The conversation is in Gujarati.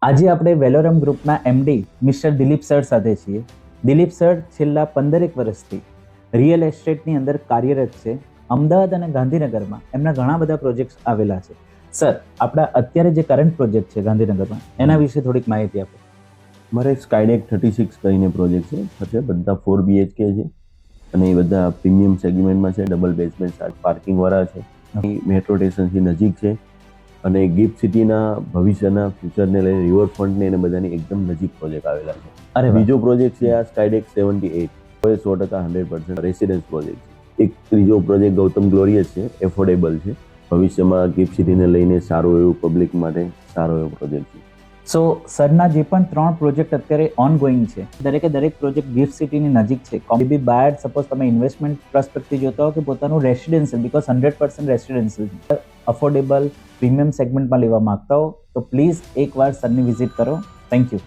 આજે આપણે વેલોરમ ગ્રુપના એમડી મિસ્ટર દિલીપ સર સાથે છીએ. દિલીપ સર છેલ્લા 15 વર્ષથી રિયલ એસ્ટેટની અંદર કાર્યરત છે. અમદાવાદ અને ગાંધીનગરમાં એમના ઘણા બધા પ્રોજેક્ટ્સ આવેલા છે. સર, આપણા અત્યારે જે કરંટ પ્રોજેક્ટ છે ગાંધીનગરમાં, એના વિશે થોડીક માહિતી આપો. મારે સ્કાયડેક 36 કરીને પ્રોજેક્ટ છે બધા 4 BHK છે અને એ બધા પ્રીમિયમ સેગમેન્ટમાં છે. ડબલ બેઝમેન્ટ પાર્કિંગવાળા છે. મેટ્રો સ્ટેશનથી નજીક છે અને ગિફ્ટ સિટીના ભવિષ્યના ફ્યુચરને લઈને રિવરફ્રન્ટને એને બધાની એકદમ નજીક પ્રોજેક્ટ આવેલા છે. અરે વાહ. બીજો પ્રોજેક્ટ છે આ સ્કાયડેક 78, 100% 100% રેસિડેન્સ પ્રોજેક્ટ છે. એક ત્રીજો પ્રોજેક્ટ ગૌતમ ગ્લોરિયસ છે, એફોર્ડેબલ છે. ભવિષ્યમાં ગિફ્ટ સિટીને લઈને સારું એવું પબ્લિક માટે સારો એવો પ્રોજેક્ટ છે. સો સરના જે પણ 3 પ્રોજેક્ટ અત્યારે ઓન ગોઈંગ છે, દરેક પ્રોજેક્ટ ગિફ્ટ સિટીની નજીક છે. બી બાયર સપોઝ તમે ઇન્વેસ્ટમેન્ટ પર્સપેક્ટિવ જોતા હો કે પોતાનું residential, because 100% residential affordable premium સેગમેન્ટમાં લેવા માંગતા હો તો પ્લીઝ એકવાર સરની વિઝિટ કરો. Thank you.